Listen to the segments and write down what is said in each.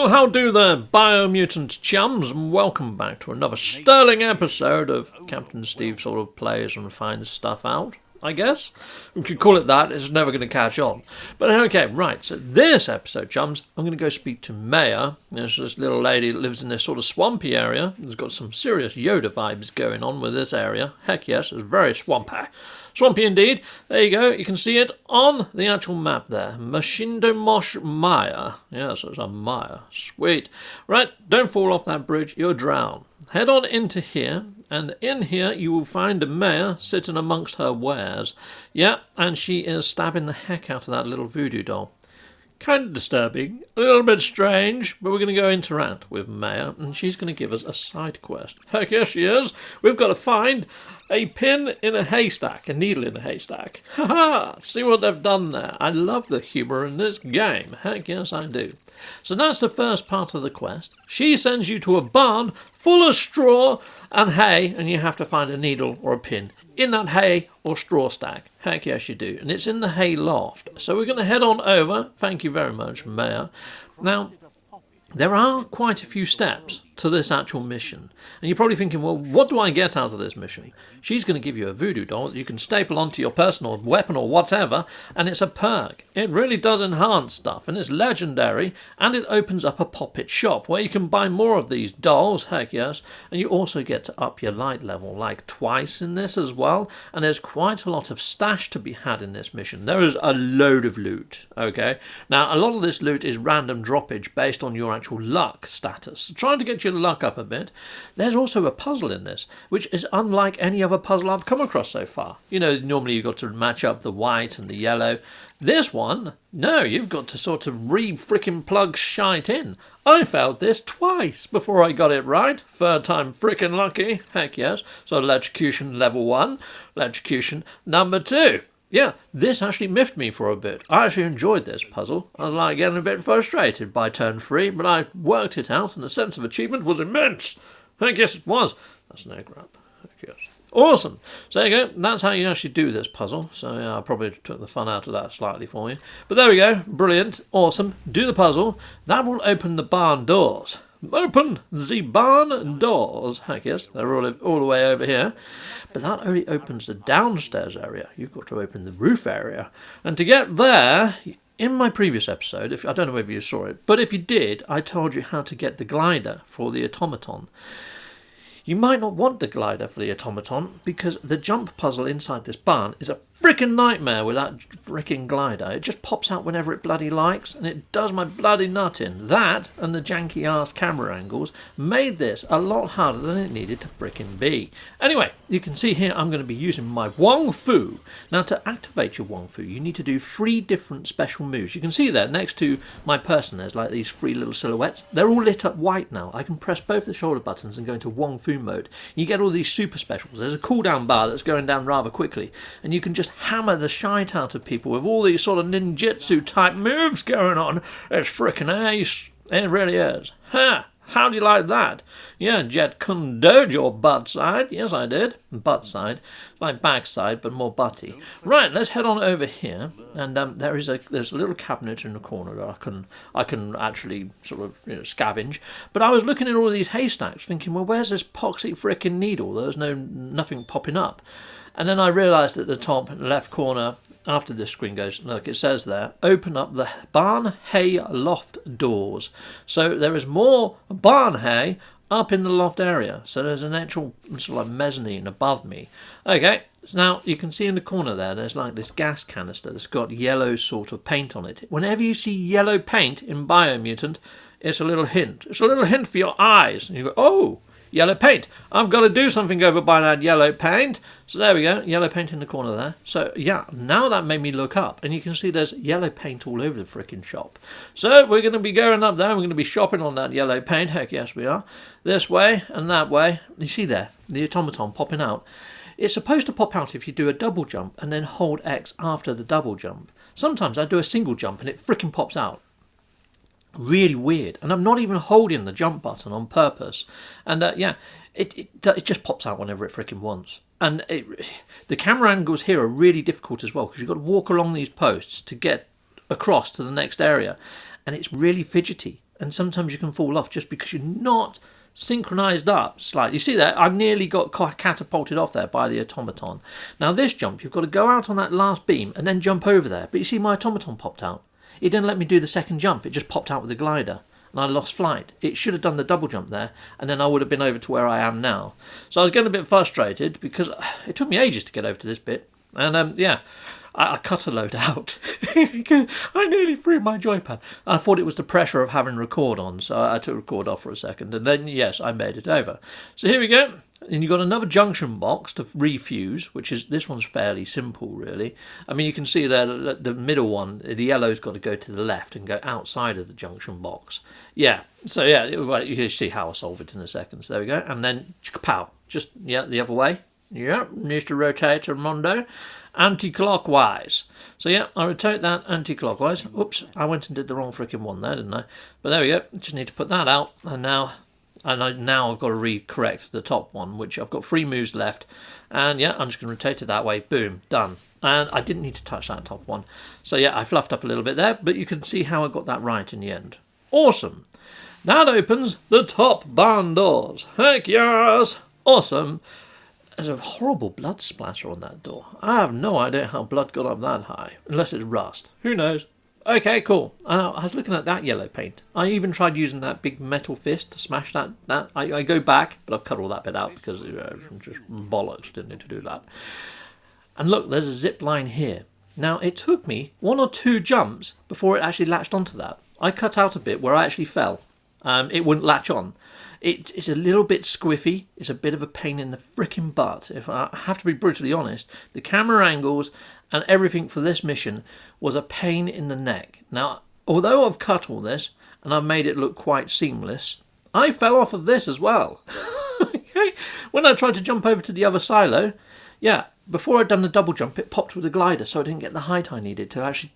Well, how do there, Biomutant chums, and welcome back to another sterling episode of Captain Steve sort of plays and finds stuff out, I guess. We could call it that, it's never going to catch on. But okay, right, so this episode, chums, I'm going to go speak to Maya. There's this little lady that lives in this sort of swampy area. There's got some serious Yoda vibes going on with this area. Heck yes, it's very swampy. Swampy indeed. There you go. You can see it on the actual map there. Mashindomosh Maya. Yeah, so it's a Maya. Sweet. Right, don't fall off that bridge. You'll drown. Head on into here, and in here you will find a Maya sitting amongst her wares. Yeah, and she is stabbing the heck out of that little voodoo doll. Kind of disturbing, a little bit strange, but we're going to go interact with Maya, and she's going to give us a side quest. Heck yes, she is. We've got to find a pin in a haystack, a needle in a haystack. Ha-ha! See what they've done there. I love the humour in this game. Heck yes, I do. So that's the first part of the quest. She sends you to a barn full of straw and hay, and you have to find a needle or a pin in that hay or straw stack. Heck yes, you do. And it's in the hay loft. So we're going to head on over. Thank you very much, Mayor. Now, there are quite a few steps to this actual mission. And you're probably thinking, well, what do I get out of this mission? She's going to give you a voodoo doll that you can staple onto your personal weapon or whatever, and it's a perk. It really does enhance stuff, and it's legendary, and it opens up a Poppet shop where you can buy more of these dolls, heck yes, and you also get to up your light level, like twice in this as well, and there's quite a lot of stash to be had in this mission. There is a load of loot, okay? Now, a lot of this loot is random droppage based on your actual luck status. So trying to get your luck up a bit. There's also a puzzle in this, which is unlike any other puzzle I've come across so far. You know, normally you've got to match up the white and the yellow. This one, no, you've got to sort of re-frickin' plug shite in. I failed this twice before I got it right. Third time frickin' lucky. Heck yes. So electrocution level 1, electrocution number 2. Yeah, this actually miffed me for a bit. I actually enjoyed this puzzle. I was like getting a bit frustrated by turn 3, but I worked it out and the sense of achievement was immense. I guess it was. That's an egg wrap. Yes. Awesome. So there you go. That's how you actually do this puzzle. So yeah, I probably took the fun out of that slightly for you. But there we go. Brilliant. Awesome. Do the puzzle. That will open the barn doors. Open the barn doors. Heck yes, they're all the way over here. But that only opens the downstairs area. You've got to open the roof area. And to get there, in my previous episode, I don't know whether you saw it, but if you did, I told you how to get the glider for the automaton. You might not want the glider for the automaton because the jump puzzle inside this barn is a frickin' nightmare with that frickin' glider. It just pops out whenever it bloody likes, and it does my bloody nut in. That, and the janky ass camera angles, made this a lot harder than it needed to frickin' be. Anyway, you can see here I'm going to be using my Wong Fu. Now, to activate your Wong Fu, you need to do 3 different special moves. You can see there, next to my person, there's like these 3 little silhouettes. They're all lit up white now. I can press both the shoulder buttons and go into Wong Fu mode. You get all these super specials. There's a cooldown bar that's going down rather quickly, and you can just hammer the shite out of people with all these sort of ninjutsu type moves going on. It's frickin' ace. It really is. Ha! How do you like that? Yeah, Jet condoed your butt side. Yes, I did. Butt side. Like backside, but more butty. Right, let's head on over here. And there's a little cabinet in the corner that I can actually sort of scavenge. But I was looking at all these haystacks, thinking, well, where's this poxy frickin' needle? There's nothing popping up. And then I realised at the top left corner, after the screen goes, look, it says there, open up the barn hay loft doors. So there is more barn hay up in the loft area. So there's an actual sort of mezzanine above me. Okay, so now you can see in the corner there's like this gas canister that's got yellow sort of paint on it. Whenever you see yellow paint in Biomutant, it's a little hint. It's a little hint for your eyes. And you go, oh, yellow paint. I've got to do something over by that yellow paint. So there we go, yellow paint in the corner there. So yeah, now that made me look up, and you can see there's yellow paint all over the frickin' shop. So we're going to be going up there, we're going to be shopping on that yellow paint. Heck yes we are. This way and that way. You see there, the automaton popping out. It's supposed to pop out if you do a double jump and then hold X after the double jump. Sometimes I do a single jump and it frickin' pops out. Really weird, and I'm not even holding the jump button on purpose, and yeah, it just pops out whenever it freaking wants. And the camera angles here are really difficult as well because you've got to walk along these posts to get across to the next area, and it's really fidgety. and sometimes you can fall off just because you're not synchronized up slightly. You see that? I nearly got catapulted off there by the automaton. Now this jump, you've got to go out on that last beam and then jump over there. But you see my automaton popped out. It didn't let me do the second jump. It just popped out with the glider. And I lost flight. It should have done the double jump there, and then I would have been over to where I am now. So I was getting a bit frustrated because it took me ages to get over to this bit. And yeah, I cut a load out. I nearly threw my joypad. I thought it was the pressure of having record on, so I took record off for a second, and then yes, I made it over. So here we go. And you've got another junction box to refuse, which is, this one's fairly simple really. I mean, you can see there the middle one, the yellow's got to go to the left and go outside of the junction box. Yeah, so yeah, you can see how I'll solve it in a second. So there we go. And then pow, just yeah, the other way. Yeah, needs to rotate Armando anti-clockwise. So yeah, I rotate that anti-clockwise. Oops, I went and did the wrong freaking one there, didn't I? But there we go. Just need to put that out, and now I've got to re-correct the top one, which I've got 3 moves left. And yeah, I'm just going to rotate it that way. Boom, done. And I didn't need to touch that top one. So yeah, I fluffed up a little bit there, but you can see how I got that right in the end. Awesome. That opens the top barn doors. Heck yes. Awesome. There's a horrible blood splatter on that door. I have no idea how blood got up that high, unless it's rust. Who knows? Okay, cool. And I was looking at that yellow paint. I even tried using that big metal fist to smash that. I go back, but I've cut all that bit out because it just bollocks, didn't need to do that. And look, there's a zip line here. Now, it took me 1 or 2 jumps before it actually latched onto that. I cut out a bit where I actually fell. It wouldn't latch on. It's a little bit squiffy. It's a bit of a pain in the frickin' butt. If I have to be brutally honest, the camera angles and everything for this mission was a pain in the neck. Now, although I've cut all this and I've made it look quite seamless, I fell off of this as well. Okay? When I tried to jump over to the other silo, yeah, before I'd done the double jump, it popped with the glider, so I didn't get the height I needed to actually...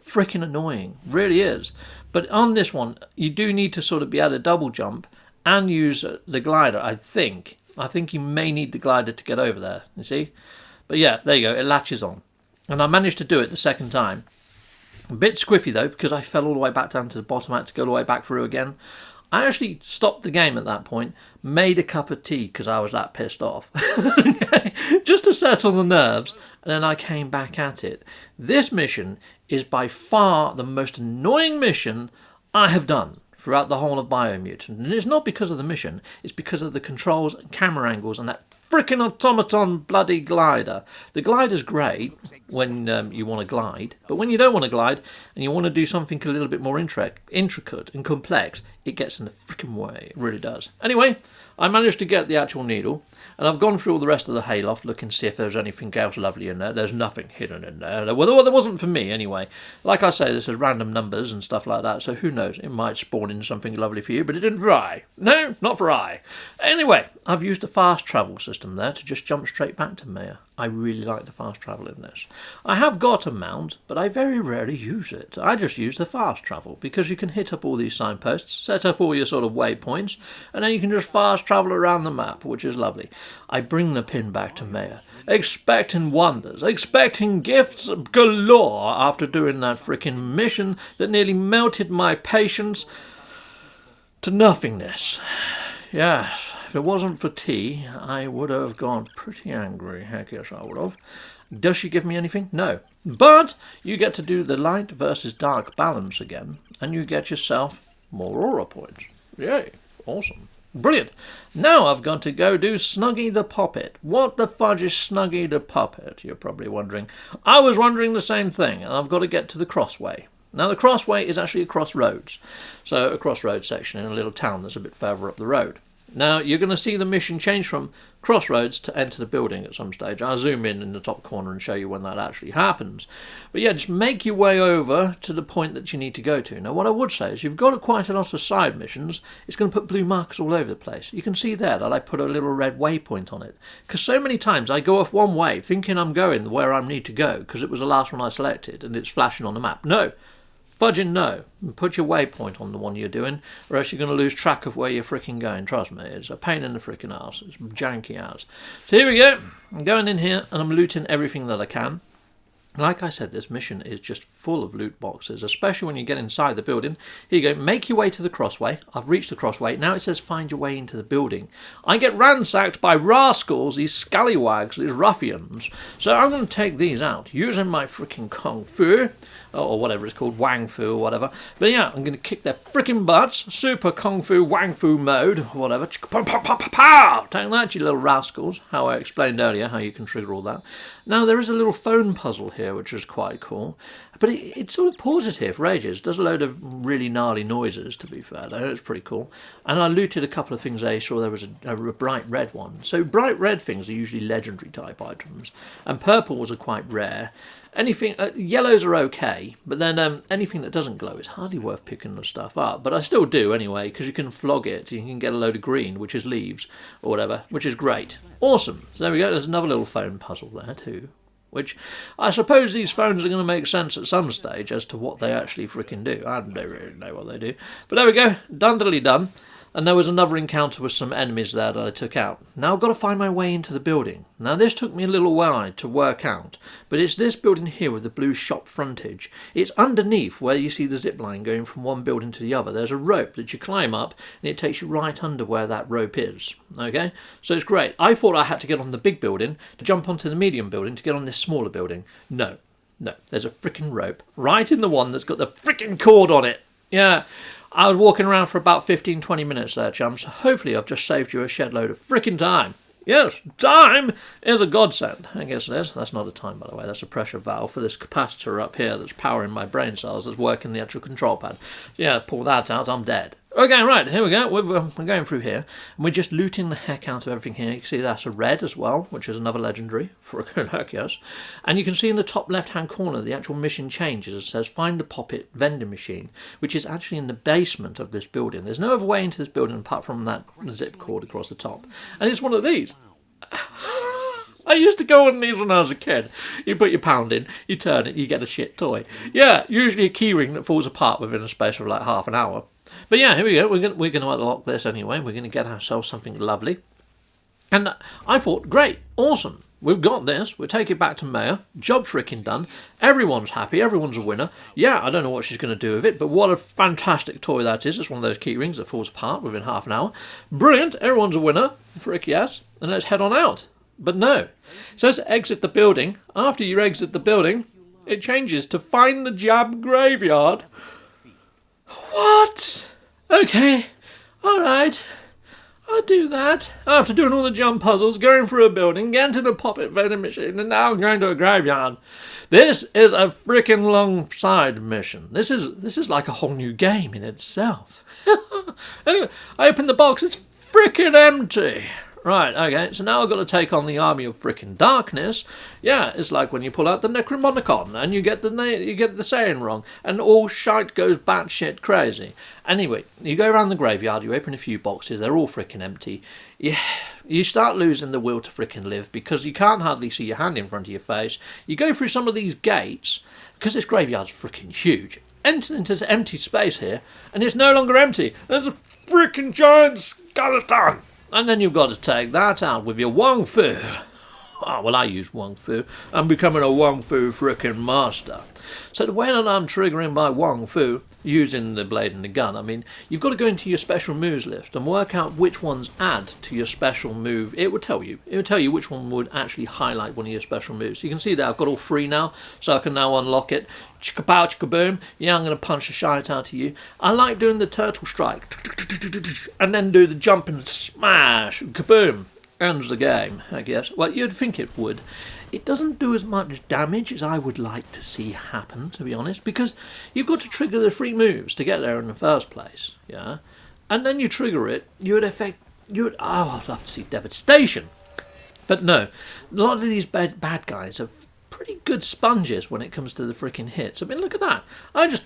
Freaking annoying, really is. But on this one, you do need to sort of be able to double jump and use the glider, I think. I think you may need the glider to get over there, you see? But yeah, there you go, it latches on. And I managed to do it the second time. A bit squiffy though, because I fell all the way back down to the bottom, I had to go all the way back through again. I actually stopped the game at that point, made a cup of tea because I was that pissed off. Just to settle the nerves, and then I came back at it. This mission is by far the most annoying mission I have done throughout the whole of Biomutant. And it's not because of the mission, it's because of the controls and camera angles and that frickin' automaton bloody glider. The glider's great when you want to glide, but when you don't want to glide and you want to do something a little bit more intricate and complex, it gets in the frickin' way. It really does. Anyway, I managed to get the actual needle, and I've gone through all the rest of the hayloft looking to see if there's anything else lovely in there. There's nothing hidden in there. Well, there wasn't for me anyway. Like I say, this is random numbers and stuff like that, so who knows? It might spawn in something lovely for you, but it didn't for I. No, not for I. Anyway, I've used a fast travel system there to just jump straight back to Maya. I really like the fast travel in this. I have got a mount, but I very rarely use it. I just use the fast travel because you can hit up all these signposts, set up all your sort of waypoints, and then you can just fast travel around the map, which is lovely. I bring the pin back to Maya, expecting wonders, expecting gifts galore after doing that freaking mission that nearly melted my patience to nothingness. Yes. If it wasn't for tea, I would have gone pretty angry. Heck yes, I would have. Does she give me anything? No. But you get to do the light versus dark balance again, and you get yourself more aura points. Yay. Awesome. Brilliant. Now I've got to go do Snuggy the Poppet. What the fudge is Snuggy the Poppet? You're probably wondering. I was wondering the same thing, and I've got to get to the crossway. Now the crossway is actually a crossroads. So a crossroads section in a little town that's a bit further up the road. Now, you're going to see the mission change from crossroads to enter the building at some stage. I'll zoom in the top corner and show you when that actually happens. But yeah, just make your way over to the point that you need to go to. Now, what I would say is you've got quite a lot of side missions. It's going to put blue markers all over the place. You can see there that I put a little red waypoint on it. Because so many times I go off one way thinking I'm going where I need to go because it was the last one I selected and it's flashing on the map. No. Fudging no. Put your waypoint on the one you're doing, or else you're going to lose track of where you're fricking going. Trust me, it's a pain in the frickin' arse. It's janky as. So here we go. I'm going in here and I'm looting everything that I can. Like I said, this mission is just full of loot boxes, especially when you get inside the building. Here you go, make your way to the crossway. I've reached the crossway. Now it says find your way into the building. I get ransacked by rascals, these scallywags, these ruffians. So I'm going to take these out using my freaking kung fu, or whatever it's called, wang fu or whatever. But yeah, I'm going to kick their freaking butts, super kung fu wang fu mode, or whatever. Take that, you little rascals. How I explained earlier how you can trigger all that. Now there is a little phone puzzle here, which is quite cool. But it sort of pauses here for ages. Does a load of really gnarly noises, to be fair, though. It's pretty cool. And I looted a couple of things I saw. There was a bright red one. So bright red things are usually legendary type items. And purples are quite rare. Anything yellows are okay, but then anything that doesn't glow is hardly worth picking the stuff up. But I still do anyway, because you can flog it. You can get a load of green, which is leaves, or whatever, which is great. Awesome. So there we go. There's another little phone puzzle there too. Which I suppose these phones are going to make sense at some stage as to what they actually freaking do. I don't really know what they do. But there we go. Done. And there was another encounter with some enemies there that I took out. Now I've got to find my way into the building. Now this took me a little while to work out. But it's this building here with the blue shop frontage. It's underneath where you see the zip line going from one building to the other. There's a rope that you climb up and it takes you right under where that rope is. Okay? So it's great. I thought I had to get on the big building to jump onto the medium building to get on this smaller building. No. There's a freaking rope right in the one that's got the freaking cord on it. Yeah. I was walking around for about 15-20 minutes there, chums. Hopefully I've just saved you a shed load of frickin' time. Yes, time is a godsend. I guess it is. That's not a time, by the way. That's a pressure valve for this capacitor up here that's powering my brain cells that's working the actual control pad. Yeah, pull that out, I'm dead. Okay, right, here we go. We're going through here, and we're just looting the heck out of everything here. You can see that's a red as well, which is another legendary for a good heck, yes. And you can see in the top left-hand corner, the actual mission changes. It says, find the Poppet vending machine, which is actually in the basement of this building. There's no other way into this building apart from that zip cord across the top. And it's one of these. I used to go on these when I was a kid. You put your pound in, you turn it, you get a shit toy. Yeah, usually a keyring that falls apart within a space of like half an hour. But yeah, here we go. We're going to unlock this anyway. We're going to get ourselves something lovely. And I thought, great, awesome. We've got this. We'll take it back to Mayor. Job freaking done. Everyone's happy. Everyone's a winner. Yeah, I don't know what she's going to do with it, but what a fantastic toy that is. It's one of those key rings that falls apart within half an hour. Brilliant. Everyone's a winner. Frick yes. And let's head on out. But no. It says exit the building. After you exit the building, it changes to find the jab graveyard. What? Okay. All right. I'll do that. After doing all the jump puzzles, going through a building, getting to the Poppet vending machine, and now I'm going to a graveyard. This is a freaking long side mission. This is like a whole new game in itself. Anyway, I open the box. It's freaking empty. Right, okay, so now I've got to take on the army of frickin' darkness. Yeah, it's like when you pull out the Necromonicon and you get the saying wrong, and all shite goes batshit crazy. Anyway, you go around the graveyard, you open a few boxes, they're all frickin' empty. Yeah, you start losing the will to frickin' live because you can't hardly see your hand in front of your face. You go through some of these gates, because this graveyard's frickin' huge. Enter into this empty space here, and it's no longer empty. There's a frickin' giant skeleton. And then you've got to take that out with your Wong Fu. Oh, well, I use Wong Fu. I'm becoming a Wong Fu frickin' master. So the way that I'm triggering my Wong Fu, using the blade and the gun, I mean, you've got to go into your special moves list and work out which ones add to your special move. It will tell you. It will tell you which one would actually highlight one of your special moves. You can see that I've got all three now, so I can now unlock it. Chicka-pow, chicka-boom. Yeah, I'm going to punch the shite out of you. I like doing the turtle strike. And then do the jump and smash. Kaboom. Ends the game, I guess. Well, you'd think it would. It doesn't do as much damage as I would like to see happen, to be honest, because you've got to trigger the free moves to get there in the first place, yeah? And then you trigger it, I'd love to see devastation. But no, a lot of these bad guys are pretty good sponges when it comes to the freaking hits. I mean, look at that. I just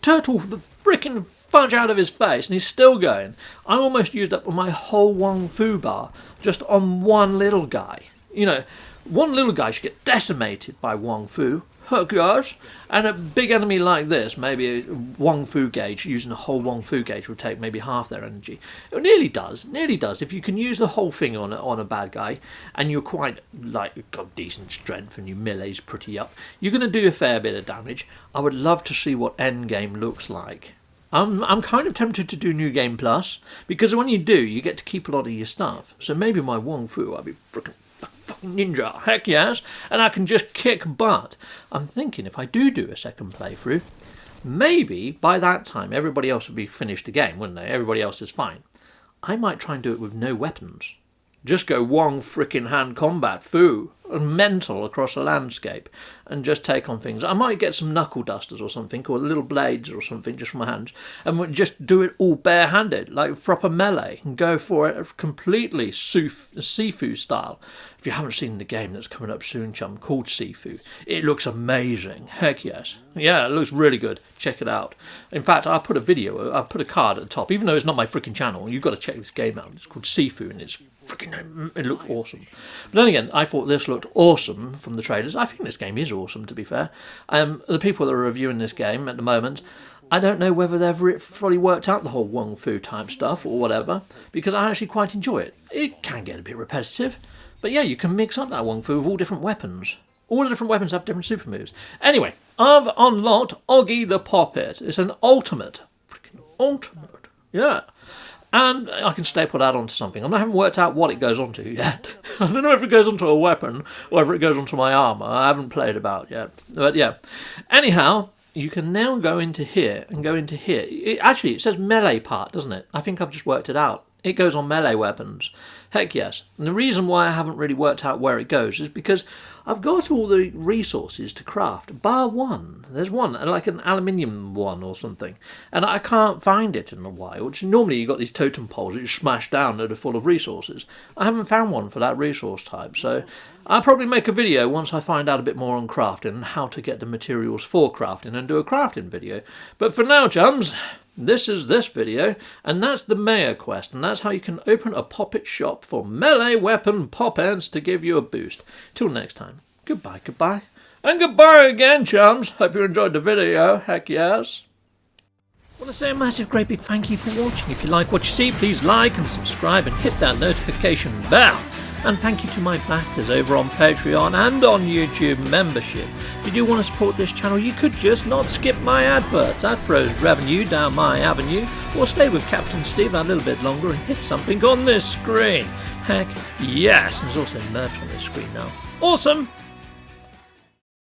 turtle the freaking fudge out of his face and he's still going. I almost used up my whole Wong Fu bar just on one little guy. You know, one little guy should get decimated by Wong Fu. Heck yes. And a big enemy like this, maybe a Wong Fu gauge, using a whole Wong Fu gauge will take maybe half their energy. It nearly does. If you can use the whole thing on a bad guy, and you're quite, like, got decent strength and your melee's pretty up, you're going to do a fair bit of damage. I would love to see what endgame looks like. I'm kind of tempted to do New Game Plus, because when you do, you get to keep a lot of your stuff. So maybe my Wong Fu, I'll be frickin' fucking ninja, heck yes, and I can just kick butt. I'm thinking if I do a second playthrough, maybe by that time everybody else would be finished the game, wouldn't they? Everybody else is fine. I might try and do it with no weapons. Just go Wong frickin' hand combat, foo, mental across the landscape, and just take on things. I might get some knuckle dusters or something, or little blades or something just for my hands, and just do it all barehanded, like proper melee, and go for it completely Sifu style. If you haven't seen the game that's coming up soon, chum, called Sifu, it looks amazing. Heck yes. Yeah, it looks really good. Check it out. In fact, I'll put a card at the top, even though it's not my freaking channel. You've got to check this game out. It's called Sifu, and it looks awesome. But then again, I thought this looked awesome from the trailers. I think this game is awesome, to be fair. The people that are reviewing this game at the moment, I don't know whether they've fully worked out the whole Wong Fu type stuff or whatever, because I actually quite enjoy it. It can get a bit repetitive, but yeah, you can mix up that Wong Fu with all different weapons. All the different weapons have different super moves. Anyway, I've unlocked Oggy the Poppet. It's an ultimate. Freaking ultimate. Yeah. And I can staple that onto something. I haven't worked out what it goes onto yet. I don't know if it goes onto a weapon or if it goes onto my armour. I haven't played about yet. But yeah. Anyhow, you can now go into here and go into here. It says melee part, doesn't it? I think I've just worked it out. It goes on melee weapons. Heck yes. And the reason why I haven't really worked out where it goes is because I've got all the resources to craft, bar one. There's one, like an aluminium one or something. And I can't find it in the wild. Normally you've got these totem poles that you smash down that are full of resources. I haven't found one for that resource type, so I'll probably make a video once I find out a bit more on crafting and how to get the materials for crafting and do a crafting video. But for now, chums, this is this video, and that's the Mayor quest, and that's how you can open a poppet shop for melee weapon pop-ends to give you a boost. Till next time, goodbye, and goodbye again, chums. Hope you enjoyed the video, heck yes. I want to say a massive great big thank you for watching. If you like what you see, please like and subscribe and hit that notification bell. And thank you to my backers over on Patreon and on YouTube membership. If you do want to support this channel, you could just not skip my adverts. That throws revenue down my avenue. Or stay with Captain Steve a little bit longer and hit something on this screen. Heck yes, and there's also merch on this screen now. Awesome!